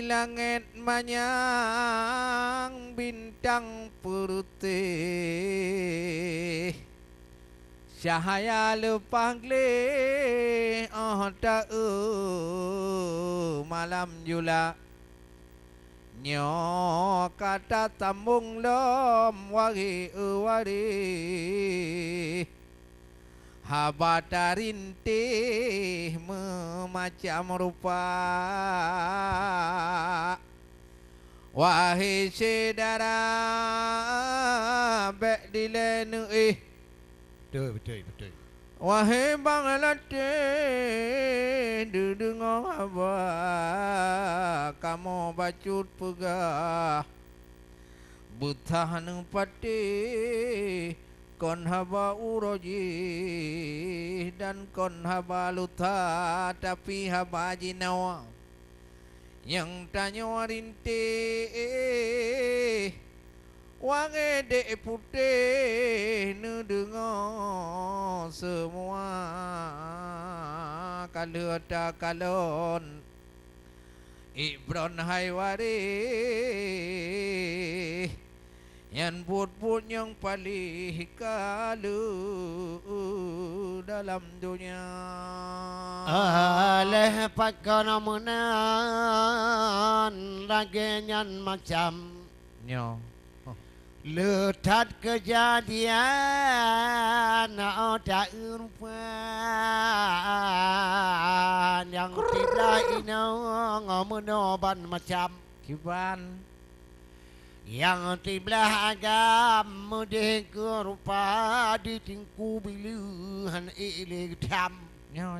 langit manyang bintang putih cahaya lepang gleh tak malam jula nyo kata tambung lom wari habata rintih memacam rupa wahai saudara bek dilenu betul wahai Bangladesh dengar apa kamu bacut pegah butahan pati kon haba uroji dan kon haba luta tapi haba jinawa yang tanya rintih wange dek putih nu dengar semua kalau ada kalon ibron haywari yang buat yang paling kalu dalam dunia aleh pakana menan lagi nyan macam nyo letat kejadian tak rupan yang tidak inang menoban macam kiban yang tibelah agam mudih kerupa di tingku biluhan ilik tam nyo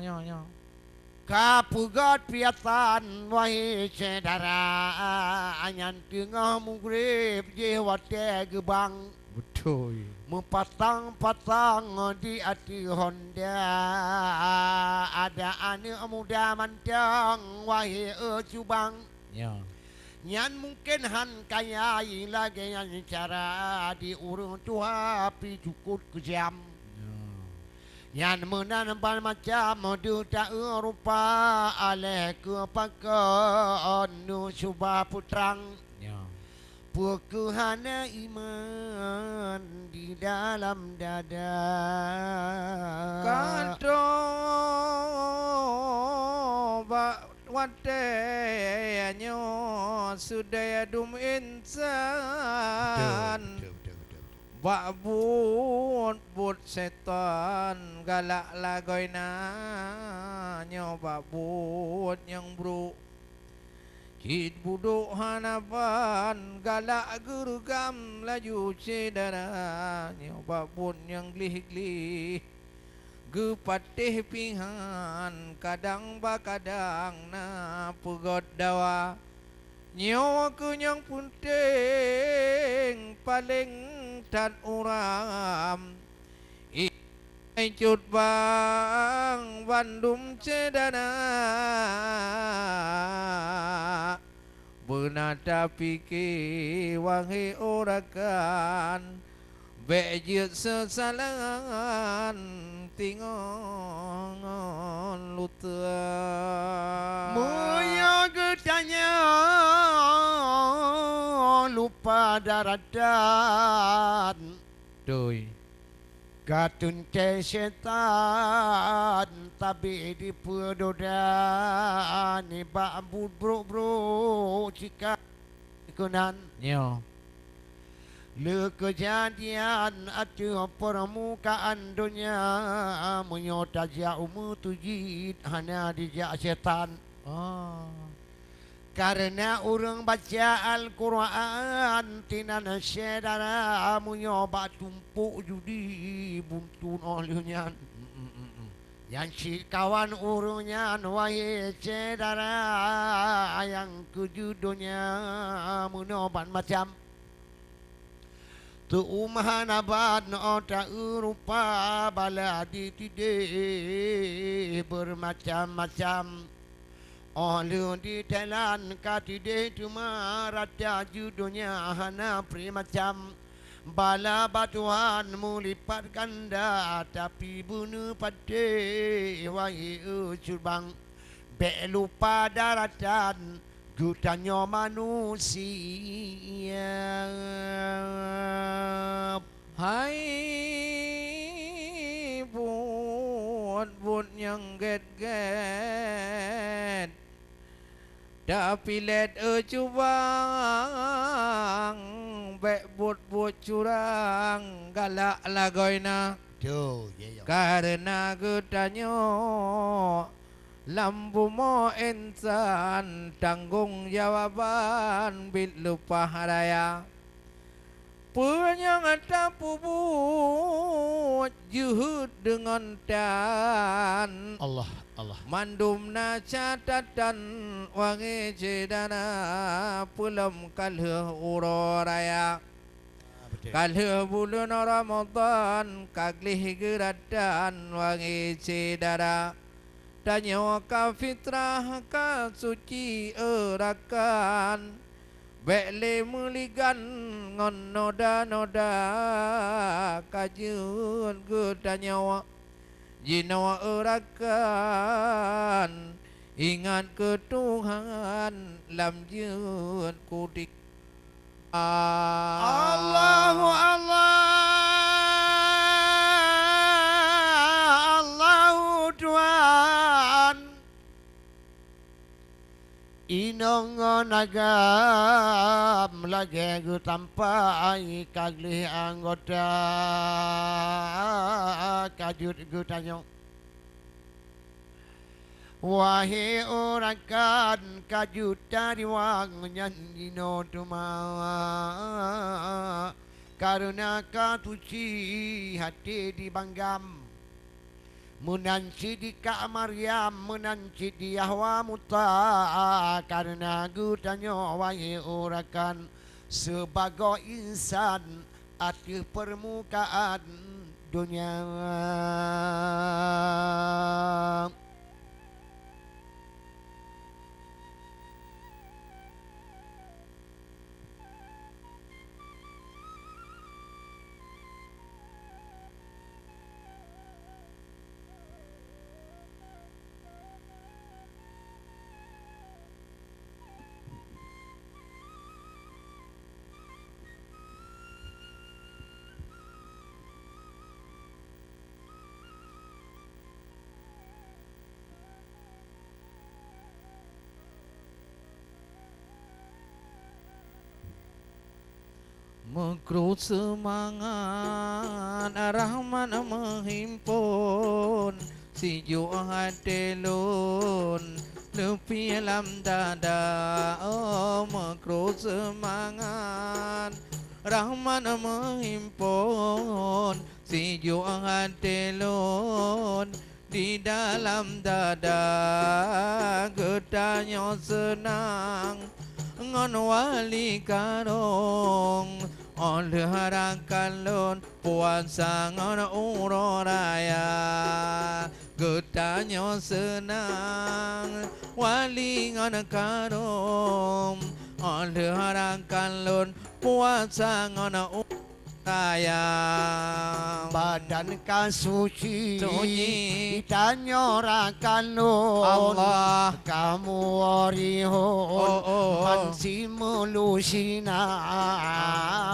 kapugat piatan wahai saudara anyan tengah mugrib jewate gebang betul mempatang-patang di hati Honda ada anak muda mantang wahai cubang nyo nyan mungkin han kaya lagi yang cara diurung tua pi cukup kejam yang menanampan macam duta rupa aleh ke pakon nu subah putrang pukuhana iman di dalam dada kanto ba watenya sudah dum insan bak but setan galak lagoina nyoba but yang bro cid buduk hanapan galak gergam laju cedera nyoba but yang glih-glih gepatih pihan kadang bakadang na pegot dawa nyawa kenyang punting paling tan uram icut bang Bandung cedana benada pikir wangi orakan bejut sesalan tingon lutuan moya getanya lupa daratan doi katun ke setan tapi di pedodan ni bambu bro jika kunan nyo le kejadian atu permukaan dunia menyota jauh tujid hanya dijak setan karena orang baca Al-Quran tinan saudara menyoba tumpuk judi buntun olehnya yang si kawan urungnya wahai saudara yang kejudunya menoban macam tu umahan abad otak rupa baladi tidak bermacam-macam oleh di telan katide cuma rada judunya hana pri macam bala batuan mulipat ganda tapi bunuh pade wahai ucubang be lupa daratan gunanya manusia. Hai buat yang get tapi let cubang bek buat curang galak lagoina Tuh, ya. karena getanyo lambu mo insan tanggung jawaban bil lupa raya penyang pubut juhud dengan dan Allah. mandumna catatan wangi cedana pulam kalhe uroraya kalhe bulan Ramadan kaglih geradan wangi cedana danyo ka fitrah ka suci erakan bekle muligan ngon noda kajun gudanyo jinawa erakan ingat ke Tuhan lam jun kudik Allahu Tuhan inong nagam lagi gu tampai kagli anggota kajut gu tanyo wahai orakan kajut dari wang nyanyi tumawa karena katuci hati dibanggam menanci di Kak Maryam menanci di Yahwa Muta karena gutanyo wahai orakan sebagai insan atas permukaan dunia. Mekrut semangat Rahman menghimpun si juhatelun lepi alam dada oh mekrut semangat Rahman menghimpun si juhatelun di dalam dada getahnya senang ngon wali karong oleh harakan lon puasa ngon uroraya getahnya senang wali ngon karong oleh harakan lon puasa ngon uroraya badan kasuci sunyi ditanyorakan lo Allah kamu orihon mansi melusina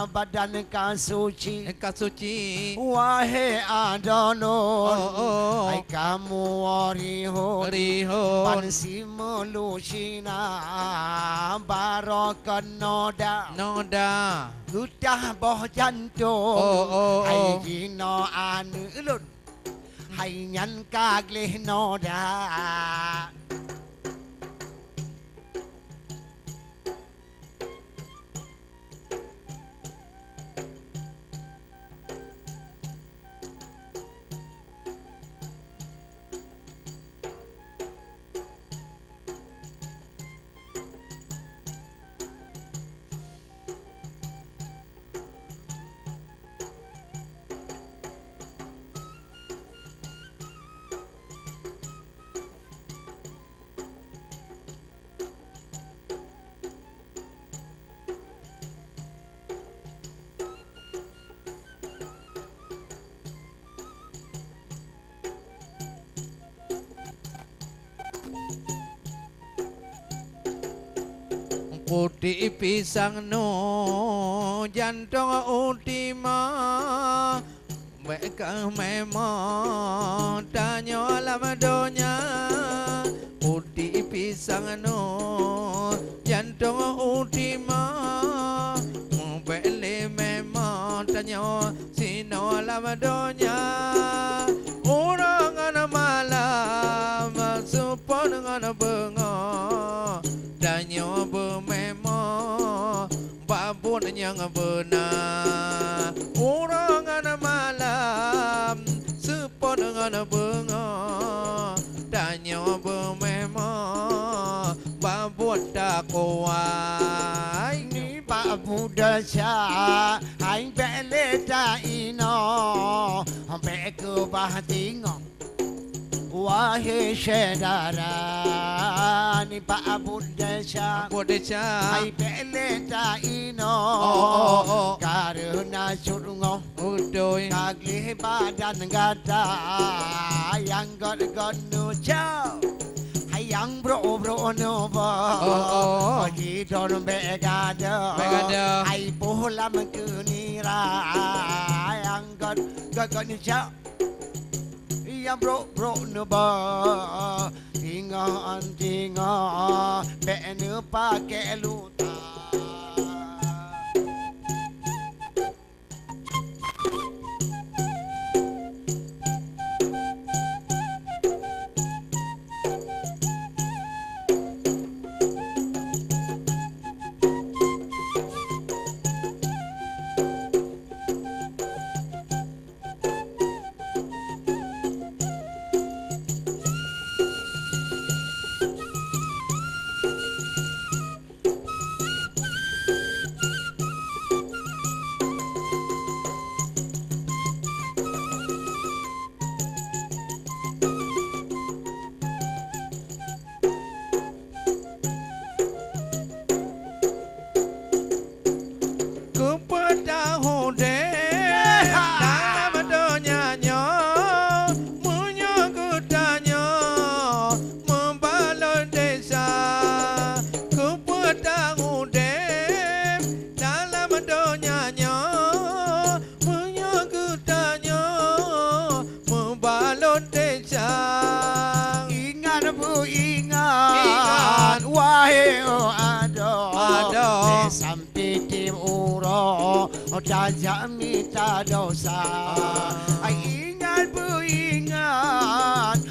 badan kasuci wahai adonon ai kamu orihon mansi melusina barokan noda Udah boh jantung hai gino anu ulun hai nyan kaglih noda Putih pisang no jantung ultima mereka memang tanya lama donya. Putih pisang no jantung ultima beli memang tanya sino lama donya. Orang ana malam supon ana bengo danyo memang babon yang benar. Orang ana malam supon ana bengo danyo memang babon tak kuat. Buddha cha hai bele ta ino be ku ba tingo wa he shedara ni ba Buddha cha hai bele ta ino karuna surungo udoi kagli badan gata yang god nu cha yang bro no ba di don begada ai bola menira yang god ni cha yang bro no ba tinga be nu pake luta. Ingat wahai ado sampai tim uro jajak minta dosa. Ingat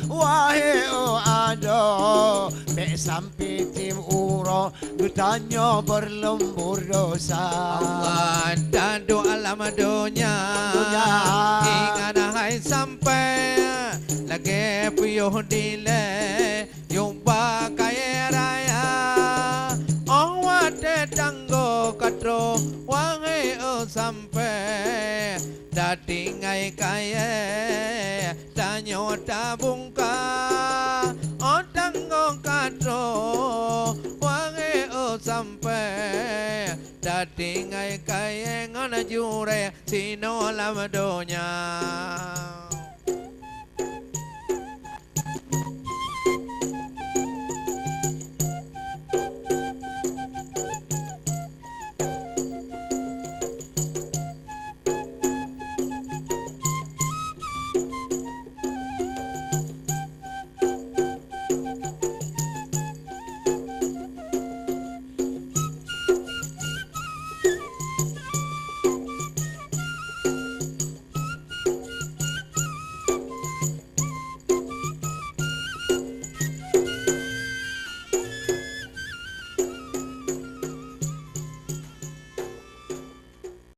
wahai ado sampai tim uro bertanya berlembur dosa. Allah dan doa lama dunia ingat hai sampai lagi puyuh dile jumpa kaya raya awate tanggo katro wangai sampai datingai kaya tanyo tabungka tanggo katro wangai sampai datingai kaya ngana jure sino lama dunia.